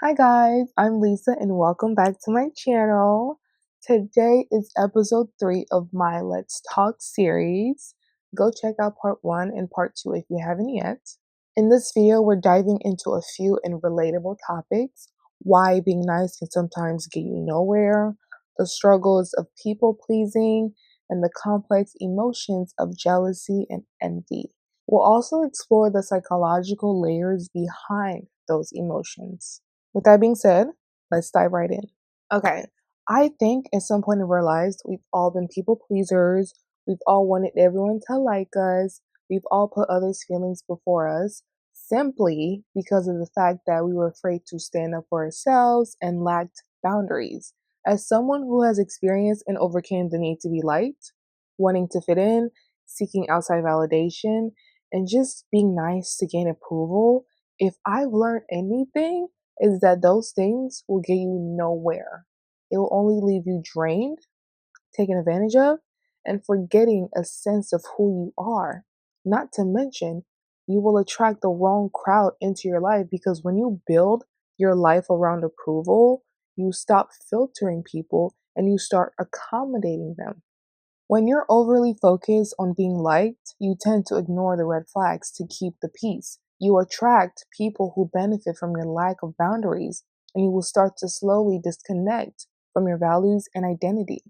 Hi guys, I'm Lisa and welcome back to my channel. Today is episode 3 of my Let's Talk series. Go check out part 1 and part 2 if you haven't yet. In this video, we're diving into a few and relatable topics: why being nice can sometimes get you nowhere, the struggles of people pleasing, and the complex emotions of jealousy and envy. We'll also explore the psychological layers behind those emotions. With that being said, let's dive right in. Okay, I think at some point in our lives, we've all been people pleasers. We've all wanted everyone to like us. We've all put others' feelings before us simply because of the fact that we were afraid to stand up for ourselves and lacked boundaries. As someone who has experienced and overcame the need to be liked, wanting to fit in, seeking outside validation, and just being nice to gain approval, if I've learned anything, is that those things will get you nowhere. It will only leave you drained, taken advantage of, and forgetting a sense of who you are. Not to mention, you will attract the wrong crowd into your life because when you build your life around approval, you stop filtering people and you start accommodating them. When you're overly focused on being liked, you tend to ignore the red flags to keep the peace. You attract people who benefit from your lack of boundaries, and you will start to slowly disconnect from your values and identity.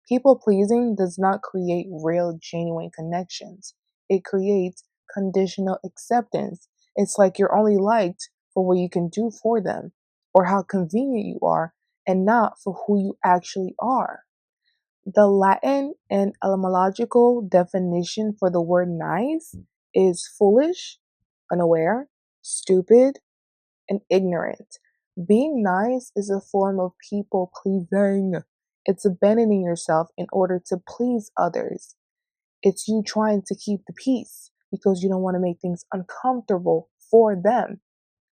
People pleasing does not create real, genuine connections. It creates conditional acceptance. It's like you're only liked for what you can do for them or how convenient you are, and not for who you actually are. The Latin and etymological definition for the word nice is foolish, unaware, stupid, and ignorant. Being nice is a form of people pleasing. It's abandoning yourself in order to please others. It's you trying to keep the peace because you don't want to make things uncomfortable for them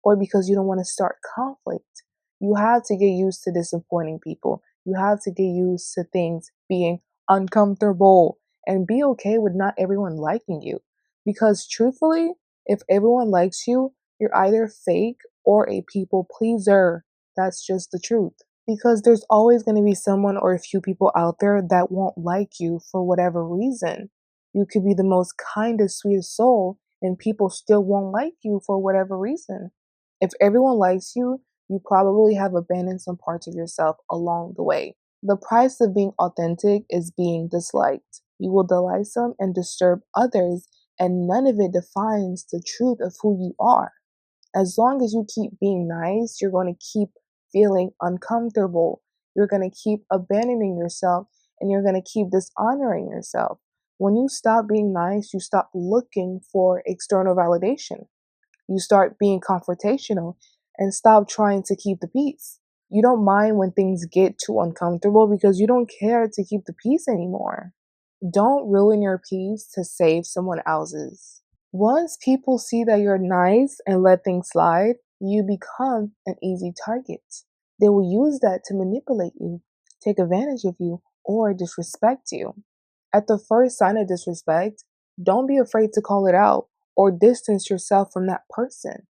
or because you don't want to start conflict. You have to get used to disappointing people. You have to get used to things being uncomfortable and be okay with not everyone liking you. Because truthfully, if everyone likes you, you're either fake or a people pleaser. That's just the truth. Because there's always going to be someone or a few people out there that won't like you for whatever reason. You could be the most kindest, sweetest soul, and people still won't like you for whatever reason. If everyone likes you, you probably have abandoned some parts of yourself along the way. The price of being authentic is being disliked. You will delight some and disturb others, and none of it defines the truth of who you are. As long as you keep being nice, you're going to keep feeling uncomfortable. You're going to keep abandoning yourself and you're going to keep dishonoring yourself. When you stop being nice, you stop looking for external validation. You start being confrontational and stop trying to keep the peace. You don't mind when things get too uncomfortable because you don't care to keep the peace anymore. Don't ruin your peace to save someone else's. Once people see that you're nice and let things slide, you become an easy target. They will use that to manipulate you, take advantage of you, or disrespect you. At the first sign of disrespect, don't be afraid to call it out or distance yourself from that person.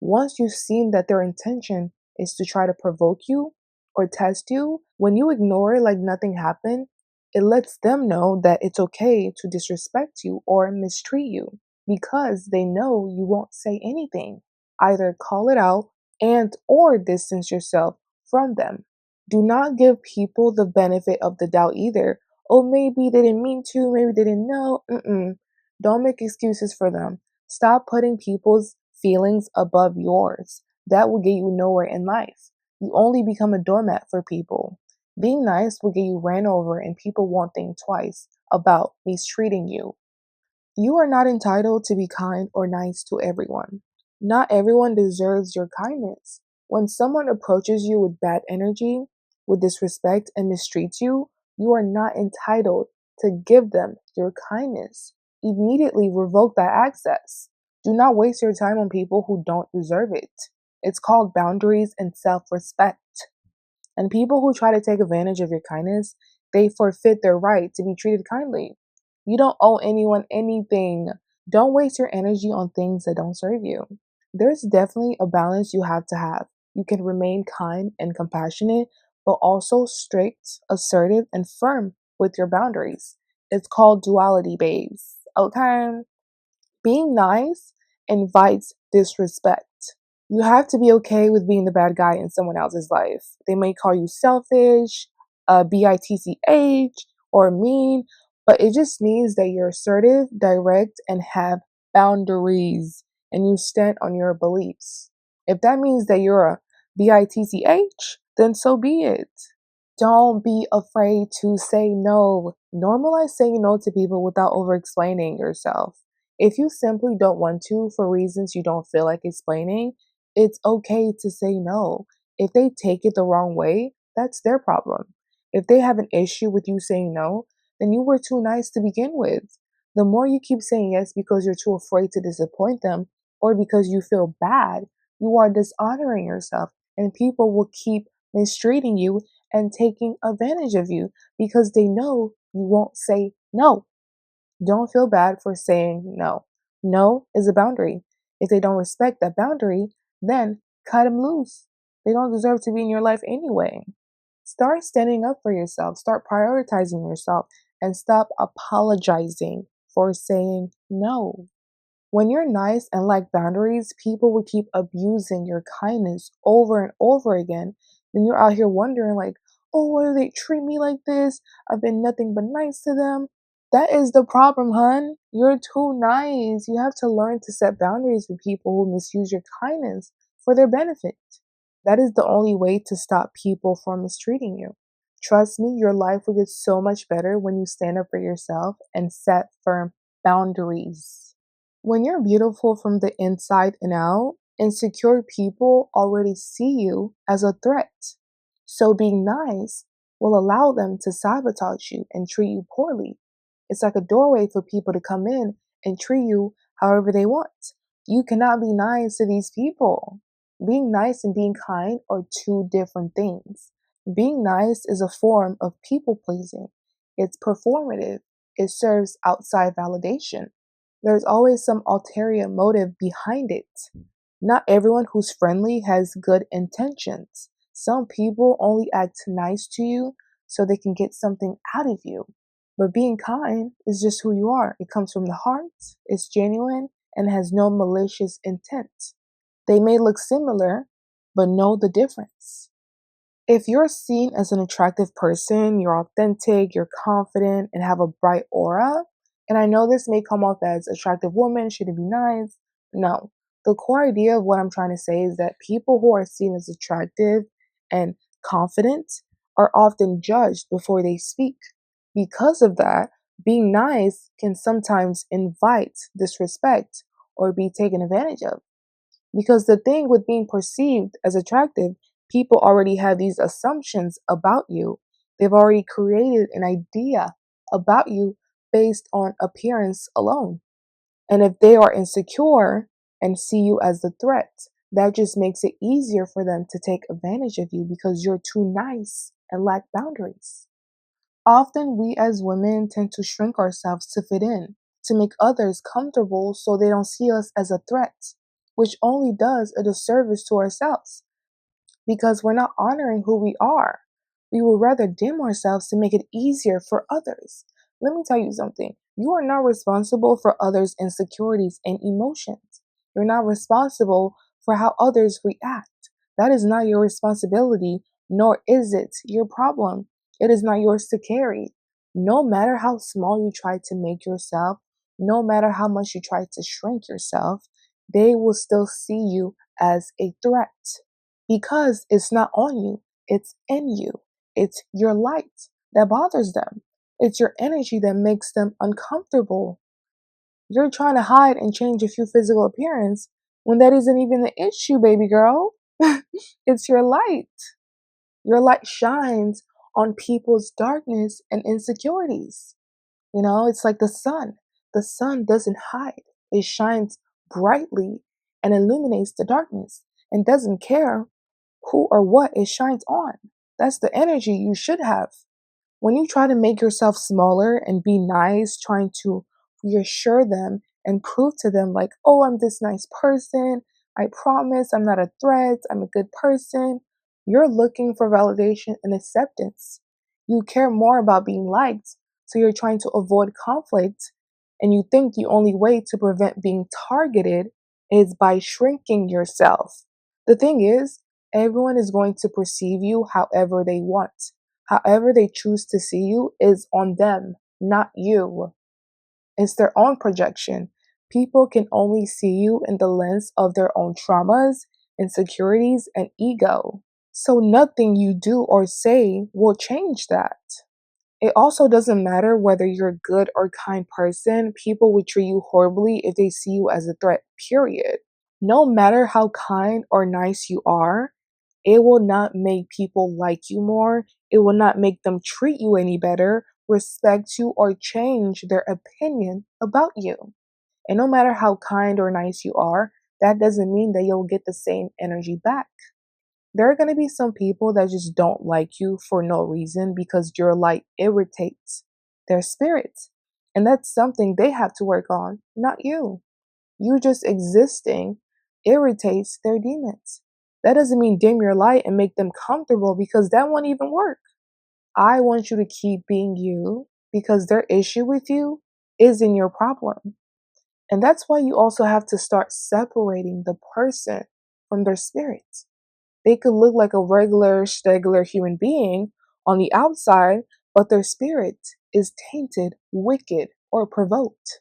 Once you've seen that their intention is to try to provoke you or test you, when you ignore it like nothing happened, it lets them know that it's okay to disrespect you or mistreat you because they know you won't say anything. Either call it out and or distance yourself from them. Do not give people the benefit of the doubt either. Oh, maybe they didn't mean to, maybe they didn't know. Don't make excuses for them. Stop putting people's feelings above yours. That will get you nowhere in life. You only become a doormat for people. Being nice will get you ran over and people won't think twice about mistreating you. You are not entitled to be kind or nice to everyone. Not everyone deserves your kindness. When someone approaches you with bad energy, with disrespect, and mistreats you, you are not entitled to give them your kindness. Immediately revoke that access. Do not waste your time on people who don't deserve it. It's called boundaries and self respect. And people who try to take advantage of your kindness, they forfeit their right to be treated kindly. You don't owe anyone anything. Don't waste your energy on things that don't serve you. There's definitely a balance you have to have. you can remain kind and compassionate, but also strict, assertive, and firm with your boundaries. It's called duality, babes. Okay? Being nice invites disrespect. You have to be okay with being the bad guy in someone else's life. They may call you selfish, bitch, or mean, but it just means that you're assertive, direct, and have boundaries, and you stand on your beliefs. If that means that you're a bitch, then so be it. Don't be afraid to say no. Normalize saying no to people without over explaining yourself. If you simply don't want to for reasons you don't feel like explaining, it's okay to say no. If they take it the wrong way, that's their problem. If they have an issue with you saying no, then you were too nice to begin with. The more you keep saying yes because you're too afraid to disappoint them or because you feel bad, you are dishonoring yourself, and people will keep mistreating you and taking advantage of you because they know you won't say no. Don't feel bad for saying no. No is a boundary. If they don't respect that boundary, then cut them loose. They don't deserve to be in your life anyway. Start standing up for yourself, start prioritizing yourself, and stop apologizing for saying no. When you're nice and like boundaries, people will keep abusing your kindness over and over again. Then you're out here wondering, like, oh, why do they treat me like this? I've been nothing but nice to them. That is the problem, hun. You're too nice. You have to learn to set boundaries with people who misuse your kindness for their benefit. That is the only way to stop people from mistreating you. Trust me, your life will get so much better when you stand up for yourself and set firm boundaries. When you're beautiful from the inside and out, insecure people already see you as a threat. So being nice will allow them to sabotage you and treat you poorly. It's like a doorway for people to come in and treat you however they want. You cannot be nice to these people. Being nice and being kind are two different things. Being nice is a form of people pleasing. It's performative. It serves outside validation. There's always some ulterior motive behind it. Not everyone who's friendly has good intentions. Some people only act nice to you so they can get something out of you. But being kind is just who you are. It comes from the heart, it's genuine, and has no malicious intent. They may look similar, but know the difference. If you're seen as an attractive person, you're authentic, you're confident, and have a bright aura, and I know this may come off as attractive woman, shouldn't be nice. No. The core idea of what I'm trying to say is that people who are seen as attractive and confident are often judged before they speak. Because of that, being nice can sometimes invite disrespect or be taken advantage of. Because the thing with being perceived as attractive, people already have these assumptions about you. They've already created an idea about you based on appearance alone. And if they are insecure and see you as the threat, that just makes it easier for them to take advantage of you because you're too nice and lack boundaries. Often, we as women tend to shrink ourselves to fit in, to make others comfortable so they don't see us as a threat, which only does a disservice to ourselves because we're not honoring who we are. We would rather dim ourselves to make it easier for others. Let me tell you something. You are not responsible for others' insecurities and emotions. You're not responsible for how others react. That is not your responsibility, nor is it your problem. It is not yours to carry. No matter how small you try to make yourself, no matter how much you try to shrink yourself, they will still see you as a threat because it's not on you, it's in you. It's your light that bothers them. It's your energy that makes them uncomfortable. You're trying to hide and change a few physical appearance when that isn't even the issue, baby girl. It's your light. Your light shines on people's darkness and insecurities. You know, it's like the sun. The sun doesn't hide, it shines brightly and illuminates the darkness and doesn't care who or what it shines on. That's the energy you should have. When you try to make yourself smaller and be nice, trying to reassure them and prove to them, like, oh, I'm this nice person, I promise I'm not a threat. I'm a good person. You're looking for validation and acceptance. You care more about being liked, so you're trying to avoid conflict. And you think the only way to prevent being targeted is by shrinking yourself. The thing is, everyone is going to perceive you however they want. However they choose to see you is on them, not you. It's their own projection. People can only see you in the lens of their own traumas, insecurities, and ego. So nothing you do or say will change that. It also doesn't matter whether you're a good or kind person, people will treat you horribly if they see you as a threat, period. No matter how kind or nice you are, it will not make people like you more. It will not make them treat you any better, respect you, or change their opinion about you. And no matter how kind or nice you are, that doesn't mean that you'll get the same energy back. There are going to be some people that just don't like you for no reason because your light irritates their spirits. And that's something they have to work on, not you. You just existing irritates their demons. That doesn't mean dim your light and make them comfortable because that won't even work. I want you to keep being you because their issue with you isn't your problem. And that's why you also have to start separating the person from their spirit. They could look like a regular human being on the outside, but their spirit is tainted, wicked, or provoked.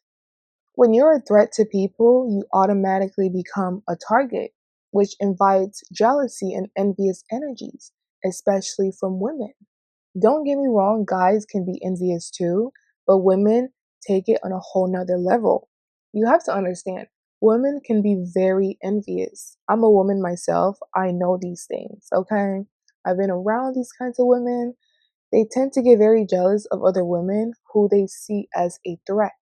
When you're a threat to people, you automatically become a target, which invites jealousy and envious energies, especially from women. Don't get me wrong, guys can be envious too, but women take it on a whole nother level. You have to understand, women can be very envious. I'm a woman myself, I know these things, okay? I've been around these kinds of women. They tend to get very jealous of other women who they see as a threat.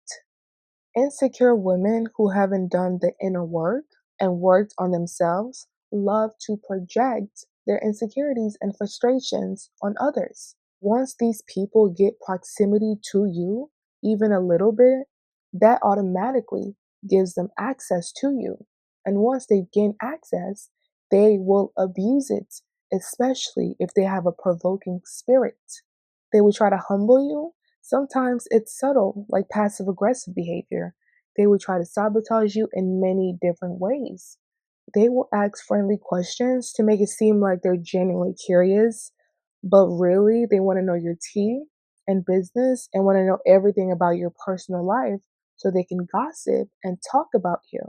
Insecure women who haven't done the inner work and worked on themselves love to project their insecurities and frustrations on others. Once these people get proximity to you, even a little bit, that automatically gives them access to you. And once they gain access, they will abuse it, especially if they have a provoking spirit. They will try to humble you. Sometimes it's subtle, like passive aggressive behavior. They will try to sabotage you in many different ways. They will ask friendly questions to make it seem like they're genuinely curious, but really they want to know your tea and business and want to know everything about your personal life so they can gossip and talk about you.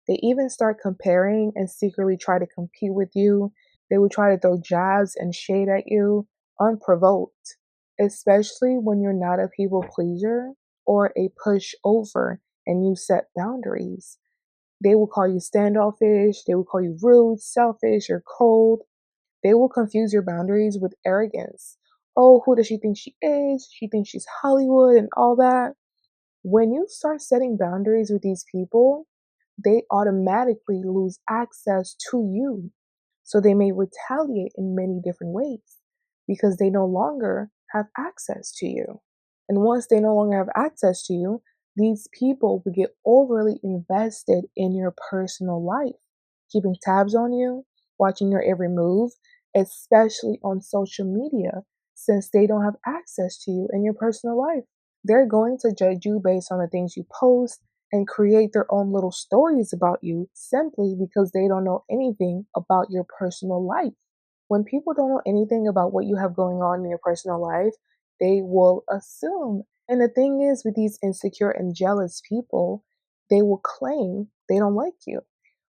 They even start comparing and secretly try to compete with you. They will try to throw jabs and shade at you unprovoked, especially when you're not a people pleaser or a pushover and you set boundaries. They will call you standoffish, they will call you rude, selfish, or cold. They will confuse your boundaries with arrogance. Oh, who does she think she is? She thinks she's Hollywood and all that. When you start setting boundaries with these people, they automatically lose access to you. So they may retaliate in many different ways because they no longer have access to you. And once they no longer have access to you, these people will get overly invested in your personal life, keeping tabs on you, watching your every move, especially on social media, since they don't have access to you in your personal life. They're going to judge you based on the things you post and create their own little stories about you simply because they don't know anything about your personal life. When people don't know anything about what you have going on in your personal life, they will assume. And the thing is, with these insecure and jealous people, they will claim they don't like you,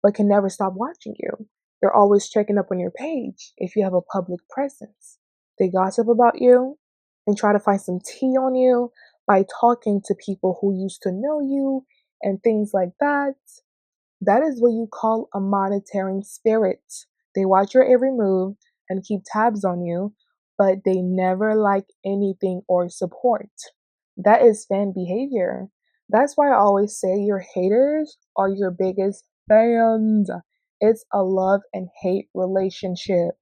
but can never stop watching you. They're always checking up on your page if you have a public presence. They gossip about you and try to find some tea on you by talking to people who used to know you and things like that. That is what you call a monitoring spirit. They watch your every move and keep tabs on you, but they never like anything or support. That is fan behavior. That's why I always say your haters are your biggest fans. It's a love and hate relationship.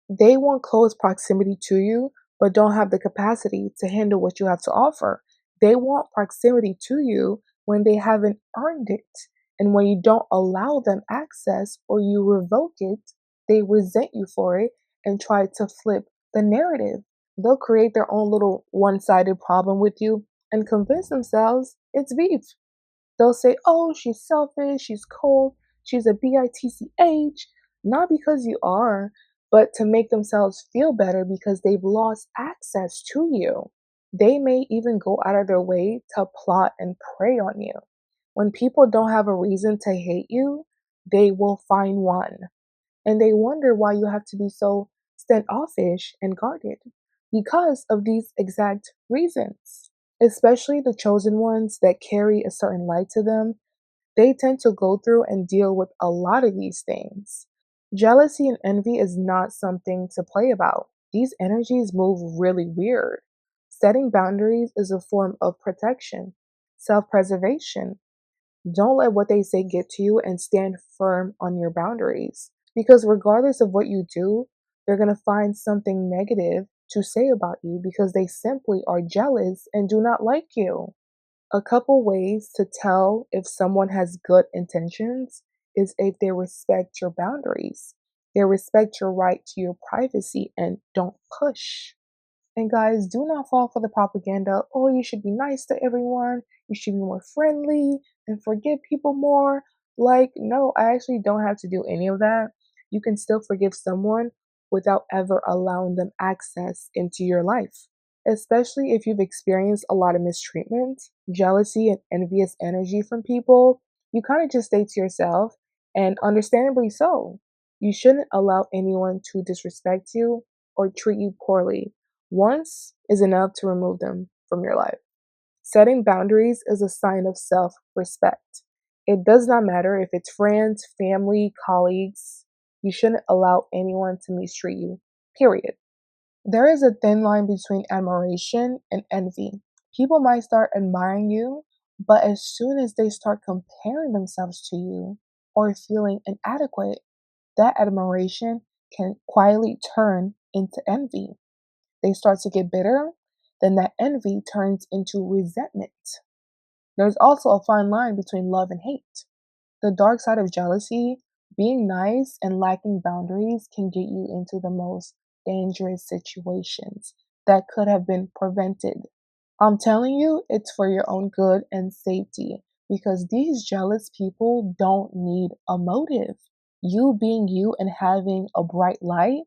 They want close proximity to you, but don't have the capacity to handle what you have to offer. They want proximity to you when they haven't earned it. And when you don't allow them access or you revoke it, they resent you for it and try to flip the narrative. They'll create their own little one sided problem with you and convince themselves it's beef. They'll say, oh, she's selfish, she's cold, she's a bitch, not because you are, but to make themselves feel better because they've lost access to you. They may even go out of their way to plot and prey on you. When people don't have a reason to hate you, they will find one. And they wonder why you have to be so standoffish and guarded because of these exact reasons. Especially the chosen ones that carry a certain light to them, they tend to go through and deal with a lot of these things. Jealousy and envy is not something to play about. These energies move really weird. Setting boundaries is a form of protection, self preservation. Don't let what they say get to you and stand firm on your boundaries. Because regardless of what you do, they're going to find something negative to say about you because they simply are jealous and do not like you. A couple ways to tell if someone has good intentions is if they respect your boundaries, they respect your right to your privacy and don't push. And guys, do not fall for the propaganda. Oh, you should be nice to everyone. You should be more friendly and forgive people more. Like, no, I actually don't have to do any of that. You can still forgive someone without ever allowing them access into your life. Especially if you've experienced a lot of mistreatment, jealousy, and envious energy from people, you kind of just stay to yourself, and understandably so. You shouldn't allow anyone to disrespect you or treat you poorly. Once is enough to remove them from your life. Setting boundaries is a sign of self respect. It does not matter if it's friends, family, colleagues. You shouldn't allow anyone to mistreat you, period. There is a thin line between admiration and envy. People might start admiring you, but as soon as they start comparing themselves to you or feeling inadequate, that admiration can quietly turn into envy. They start to get bitter, then that envy turns into resentment. There's also a fine line between love and hate. The dark side of jealousy, being nice and lacking boundaries, can get you into the most dangerous situations that could have been prevented. I'm telling you, it's for your own good and safety because these jealous people don't need a motive. You being you and having a bright light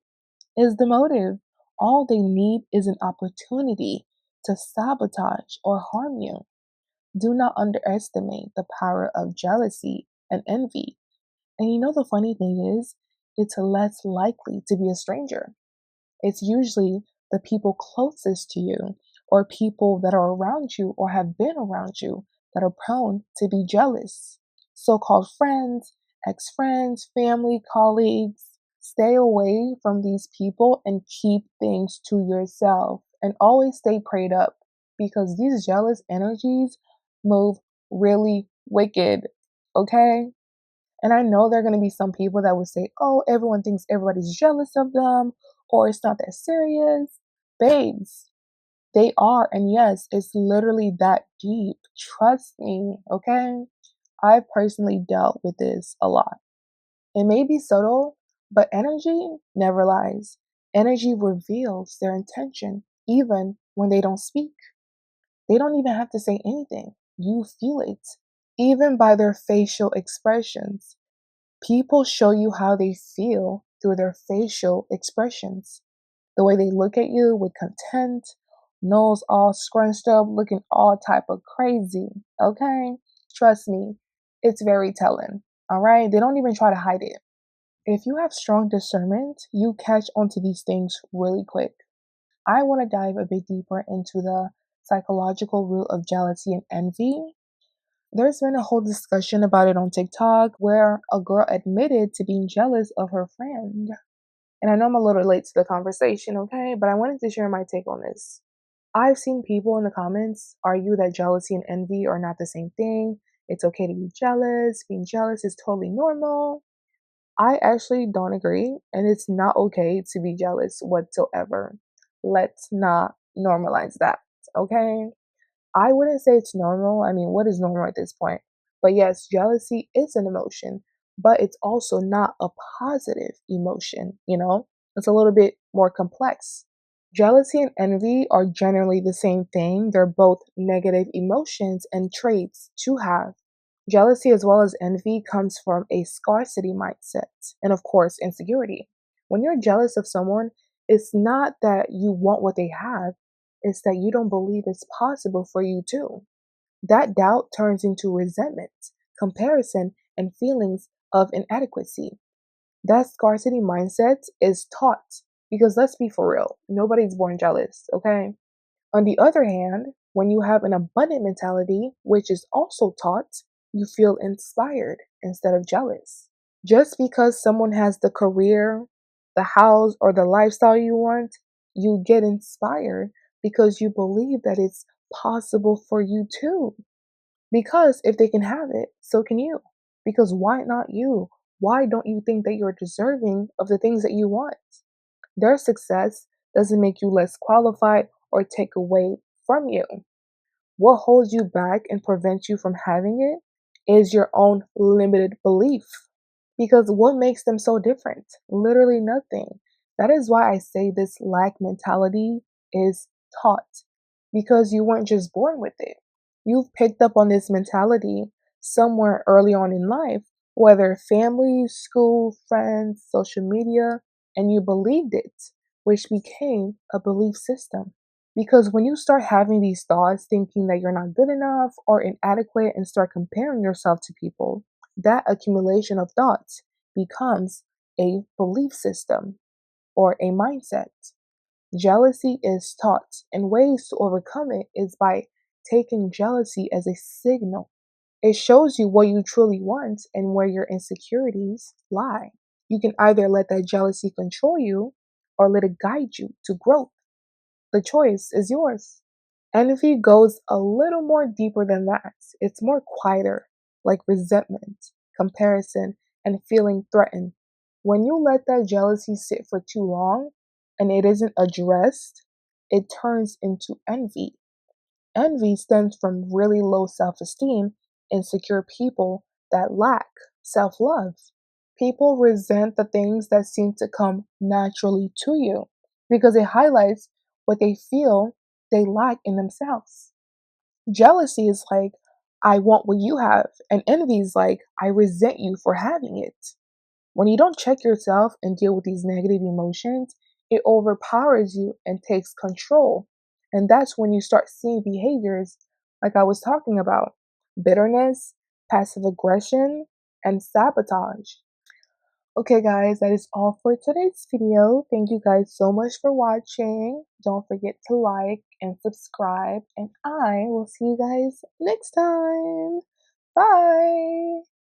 is the motive. All they need is an opportunity to sabotage or harm you. Do not underestimate the power of jealousy and envy. And you know the funny thing is, it's less likely to be a stranger. It's usually the people closest to you or people that are around you or have been around you that are prone to be jealous. So called friends, ex friends, family, colleagues. Stay away from these people and keep things to yourself. And always stay prayed up because these jealous energies move really wicked. Okay? And I know there are going to be some people that would say, oh, everyone thinks everybody's jealous of them or it's not that serious. Babes, they are. And yes, it's literally that deep. Trust me, okay? I've personally dealt with this a lot. It may be subtle, but energy never lies. Energy reveals their intention even when they don't speak. They don't even have to say anything. You feel it, even by their facial expressions. People show you how they feel through their facial expressions. The way they look at you with contempt, nose all scrunched up, looking all type of crazy. Okay? Trust me, it's very telling. All right? They don't even try to hide it. If you have strong discernment, you catch onto these things really quick. I want to dive a bit deeper into the psychological root of jealousy and envy. There's been a whole discussion about it on TikTok where a girl admitted to being jealous of her friend. And I know I'm a little late to the conversation, okay? But I wanted to share my take on this. I've seen people in the comments argue that jealousy and envy are not the same thing. It's okay to be jealous. Being jealous is totally normal. I actually don't agree, and it's not okay to be jealous whatsoever. Let's not normalize that, okay? I wouldn't say it's normal. I mean, what is normal at this point? But yes, jealousy is an emotion, but it's also not a positive emotion, you know? It's a little bit more complex. Jealousy and envy are generally the same thing. They're both negative emotions and traits to have. Jealousy as well as envy comes from a scarcity mindset and, of course, insecurity. When you're jealous of someone, it's not that you want what they have, it's that you don't believe it's possible for you too. That doubt turns into resentment, comparison, and feelings of inadequacy. That scarcity mindset is taught because let's be for real, nobody's born jealous, okay? On the other hand, when you have an abundant mentality, which is also taught, you feel inspired instead of jealous. Just because someone has the career, the house, or the lifestyle you want, you get inspired because you believe that it's possible for you too. Because if they can have it, so can you. Because why not you? Why don't you think that you're deserving of the things that you want? Their success doesn't make you less qualified or take away from you. What holds you back and prevents you from having it is your own limited belief. Because what makes them so different? Literally nothing. That is why I say this lack mentality is taught. Because you weren't just born with it. You've picked up on this mentality somewhere early on in life, whether family, school, friends, social media, and you believed it, which became a belief system. Because when you start having these thoughts, thinking that you're not good enough or inadequate, and start comparing yourself to people, that accumulation of thoughts becomes a belief system or a mindset. Jealousy is taught, and ways to overcome it is by taking jealousy as a signal. It shows you what you truly want and where your insecurities lie. You can either let that jealousy control you or let it guide you to growth. The choice is yours. Envy goes a little more deeper than that. It's more quieter, like resentment, comparison, and feeling threatened. When you let that jealousy sit for too long and it isn't addressed, it turns into envy. Envy stems from really low self esteem, insecure people that lack self love. People resent the things that seem to come naturally to you because it highlights what they feel they lack in themselves. Jealousy is like, I want what you have, and envy is like, I resent you for having it. When you don't check yourself and deal with these negative emotions, it overpowers you and takes control. And that's when you start seeing behaviors like I was talking about: bitterness, passive aggression, and sabotage. Okay, guys, that is all for today's video. Thank you guys so much for watching. Don't forget to like and subscribe, and I will see you guys next time. Bye.